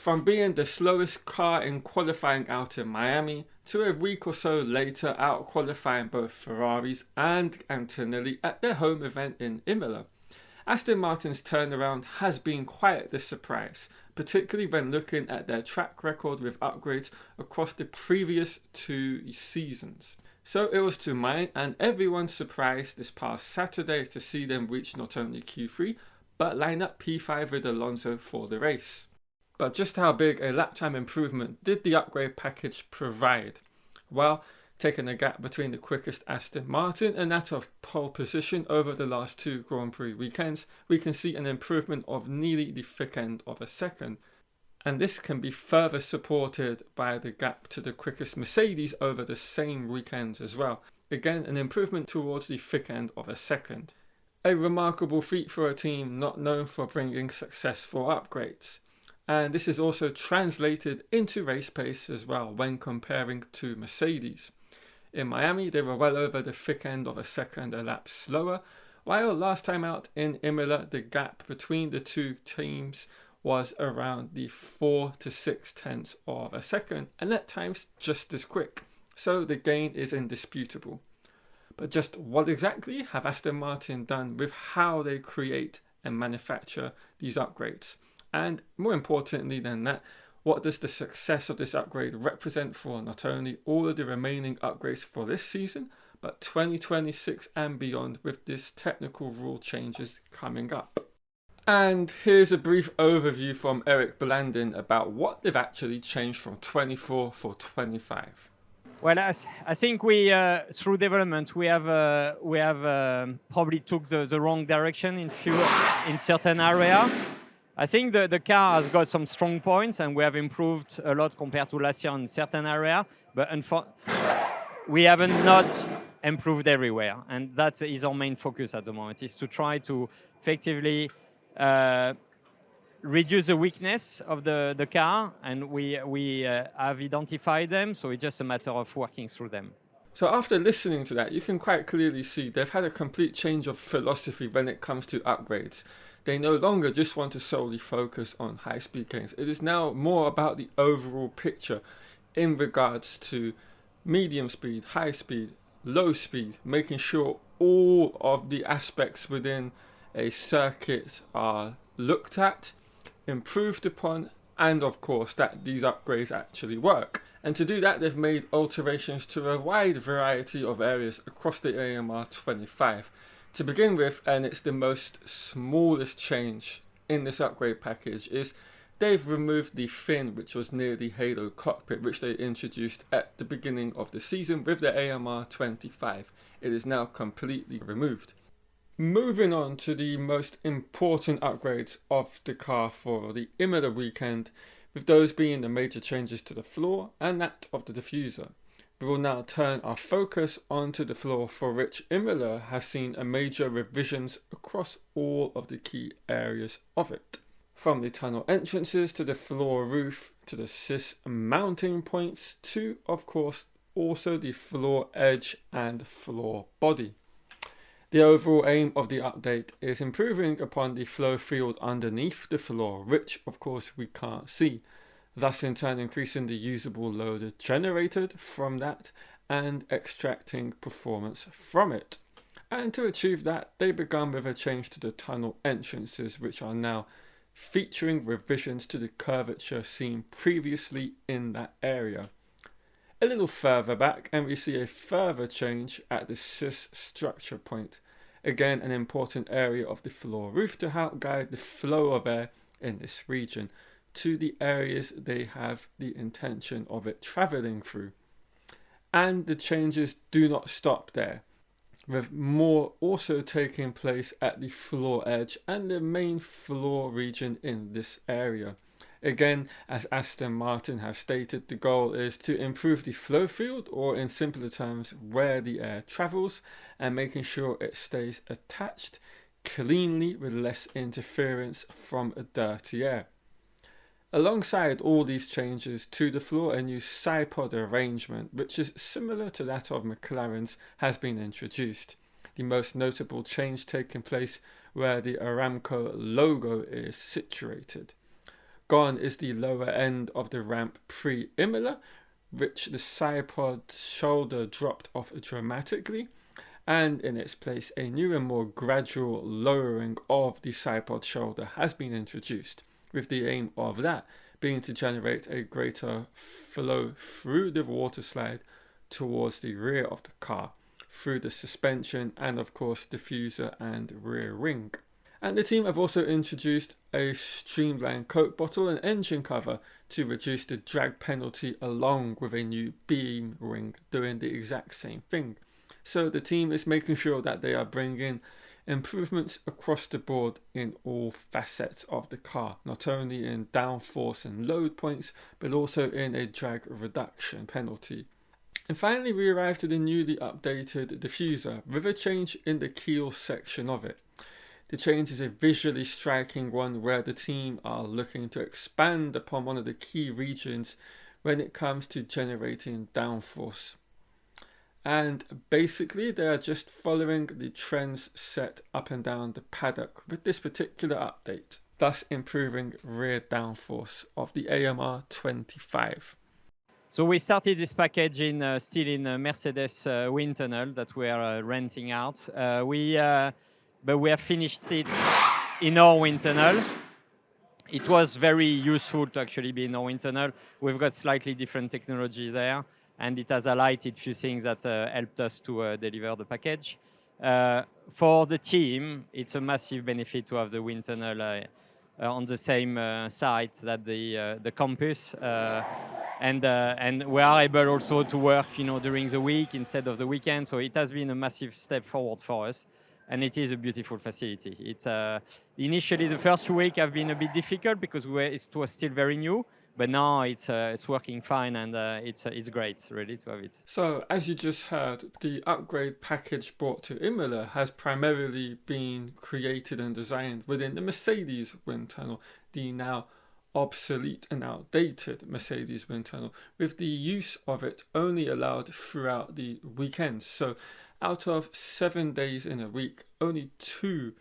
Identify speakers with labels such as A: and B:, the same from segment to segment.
A: From being the slowest car in qualifying out in Miami to a week or so later out qualifying both Ferraris and Antonelli at their home event in Imola, Aston Martin's turnaround has been quite the surprise, particularly when looking at their track record with upgrades across the previous 2 seasons. So it was to mine and everyone's surprise this past Saturday to see them reach not only Q3 but line up P5 with Alonso for the race. But just how big a lap time improvement did the upgrade package provide? Well, taking a gap between the quickest Aston Martin and that of pole position over the last 2 Grand Prix weekends, we can see an improvement of nearly the thick end of a second. And this can be further supported by the gap to the quickest Mercedes over the same weekends as well. Again, an improvement towards the thick end of a second. A remarkable feat for a team not known for bringing successful upgrades. And this is also translated into race pace as well when comparing to Mercedes. In Miami, they were well over the thick end of a second a lap slower, while last time out in Imola, the gap between the 2 teams was around the 4 to 6 tenths of a second, and at times just as quick. So the gain is indisputable. But just what exactly have Aston Martin done with how they create and manufacture these upgrades? And more importantly than that, what does the success of this upgrade represent for not only all of the remaining upgrades for this season, but 2026 and beyond with this technical rule changes coming up? And here's a brief overview from Eric Blandin about what they've actually changed from 24 for 25.
B: Well, I think we through development we have probably took the wrong direction in certain area. I think the car has got some strong points and we have improved a lot compared to last year in certain area, but we haven't not improved everywhere, and that is our main focus at the moment, is to try to effectively reduce the weakness of the car, and we have identified them, so it's just a matter of working through them.
A: So after listening to that, you can quite clearly see they've had a complete change of philosophy when it comes to upgrades. They no longer just want to solely focus on high-speed gains. It is now more about the overall picture in regards to medium speed, high speed, low speed, making sure all of the aspects within a circuit are looked at, improved upon, and of course that these upgrades actually work. And to do that, they've made alterations to a wide variety of areas across the AMR 25. To begin with, and it's the most smallest change in this upgrade package, is they've removed the fin which was near the Halo cockpit, which they introduced at the beginning of the season with the AMR 25. It is now completely removed. Moving on to the most important upgrades of the car for the Imola weekend, with those being the major changes to the floor and that of the diffuser. We will now turn our focus onto the floor, for which Imola has seen a major revisions across all of the key areas of it. From the tunnel entrances to the floor roof to the sys mounting points to, of course, also the floor edge and floor body. The overall aim of the update is improving upon the flow field underneath the floor, which of course we can't see, thus in turn increasing the usable load generated from that and extracting performance from it. And to achieve that, they began with a change to the tunnel entrances, which are now featuring revisions to the curvature seen previously in that area. A little further back and we see a further change at the sys structure point. Again, an important area of the floor roof to help guide the flow of air in this region to the areas they have the intention of it travelling through. And the changes do not stop there, with more also taking place at the floor edge and the main floor region in this area. Again, as Aston Martin have stated, the goal is to improve the flow field, or in simpler terms, where the air travels, and making sure it stays attached cleanly with less interference from dirty air. Alongside all these changes to the floor, a new side-pod arrangement, which is similar to that of McLaren's, has been introduced. The most notable change taking place where the Aramco logo is situated. Gone is the lower end of the ramp pre-Imola, which the sidepod shoulder dropped off dramatically, and in its place a new and more gradual lowering of the sidepod shoulder has been introduced, with the aim of that being to generate a greater flow through the waterslide towards the rear of the car, through the suspension and of course diffuser and rear wing. And the team have also introduced a streamlined Coke bottle and engine cover to reduce the drag penalty, along with a new beam ring doing the exact same thing. So the team is making sure that they are bringing improvements across the board in all facets of the car, not only in downforce and load points, but also in a drag reduction penalty. And finally, we arrived at the newly updated diffuser with a change in the keel section of it. The change is a visually striking one where the team are looking to expand upon one of the key regions when it comes to generating downforce. And basically they are just following the trends set up and down the paddock with this particular update, thus improving rear downforce of the AMR 25.
B: So we started this package still in Mercedes wind tunnel that we are renting out. But we have finished it in our wind tunnel. It was very useful to actually be in our wind tunnel. We've got slightly different technology there, and it has highlighted a few things that helped us to deliver the package. For the team, it's a massive benefit to have the wind tunnel on the same site that the campus. And we are able also to work, during the week instead of the weekend. So it has been a massive step forward for us. And it is a beautiful facility. It's initially the first week have been a bit difficult because it was still very new, but now it's working fine, and it's great really to have it.
A: So as you just heard, the upgrade package brought to Imola has primarily been created and designed within the Mercedes wind tunnel, the now obsolete and outdated Mercedes wind tunnel, with the use of it only allowed throughout the weekends. So out of 7 days in a week, only 2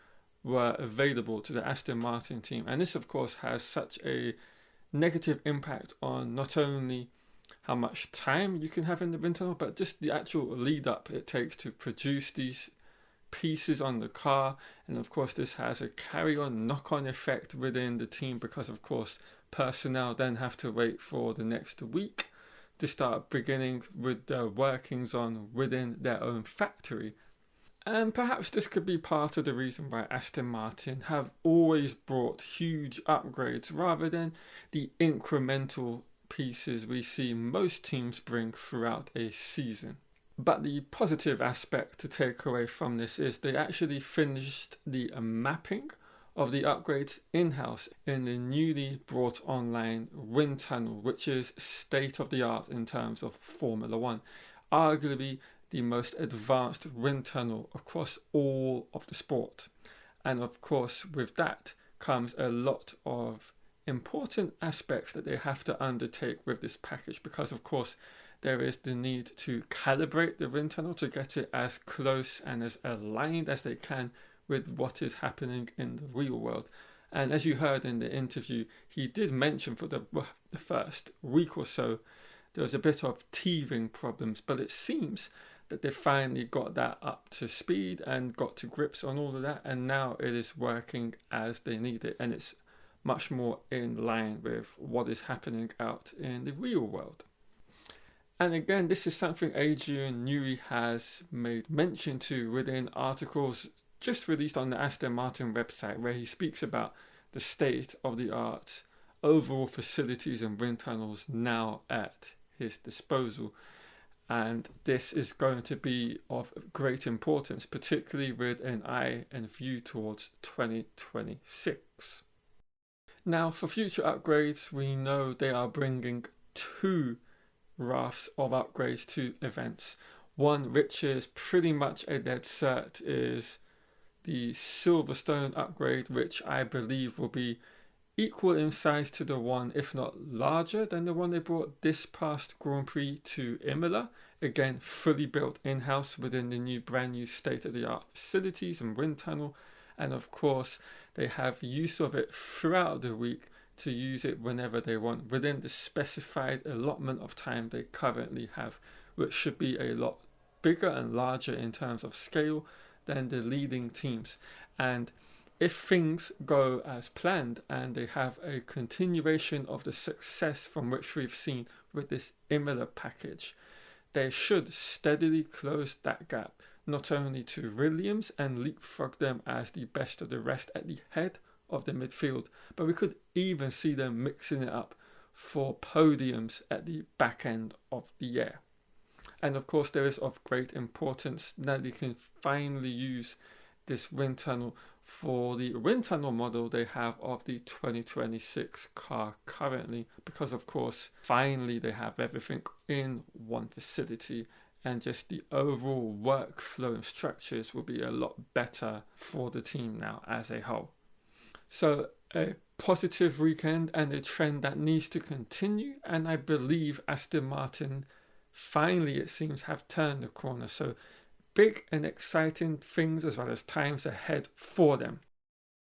A: were available to the Aston Martin team. And this, of course, has such a negative impact on not only how much time you can have in the wind tunnel, but just the actual lead up it takes to produce these pieces on the car. And of course, this has a carry-on knock-on effect within the team because, of course, personnel then have to wait for the next week to start beginning with their workings on within their own factory. And perhaps this could be part of the reason why Aston Martin have always brought huge upgrades rather than the incremental pieces we see most teams bring throughout a season. But the positive aspect to take away from this is they actually finished the mapping of the upgrades in-house in the newly brought online wind tunnel, which is state-of-the-art in terms of Formula One, arguably the most advanced wind tunnel across all of the sport. And of course, with that comes a lot of important aspects that they have to undertake with this package, because of course there is the need to calibrate the wind tunnel to get it as close and as aligned as they can with what is happening in the real world. And as you heard in the interview, he did mention for the first week or so there was a bit of teething problems, but it seems that they finally got that up to speed and got to grips on all of that, and now it is working as they need it, and it's much more in line with what is happening out in the real world. And again, this is something Adrian Newey has made mention to within articles just released on the Aston Martin website, where he speaks about the state of the art overall facilities and wind tunnels now at his disposal. And this is going to be of great importance, particularly with an eye and view towards 2026. Now, for future upgrades, we know they are bringing 2 rafts of upgrades to events. One, which is pretty much a dead cert, is the Silverstone upgrade, which I believe will be equal in size to the one, if not larger than the one they brought this past Grand Prix to Imola. Again, fully built in-house within the brand new state-of-the-art facilities and wind tunnel. And of course, they have use of it throughout the week to use it whenever they want within the specified allotment of time they currently have, which should be a lot bigger and larger in terms of scale than the leading teams. And if things go as planned and they have a continuation of the success from which we've seen with this Imola package, they should steadily close that gap, not only to Williams and leapfrog them as the best of the rest at the head of the midfield, but we could even see them mixing it up for podiums at the back end of the year. And of course, there is of great importance that they can finally use this wind tunnel for the wind tunnel model they have of the 2026 car currently, because of course finally they have everything in one facility, and just the overall workflow and structures will be a lot better for the team now as a whole. So a positive weekend and a trend that needs to continue, and I believe Aston Martin finally, it seems, have turned the corner. So big and exciting things as well as times ahead for them.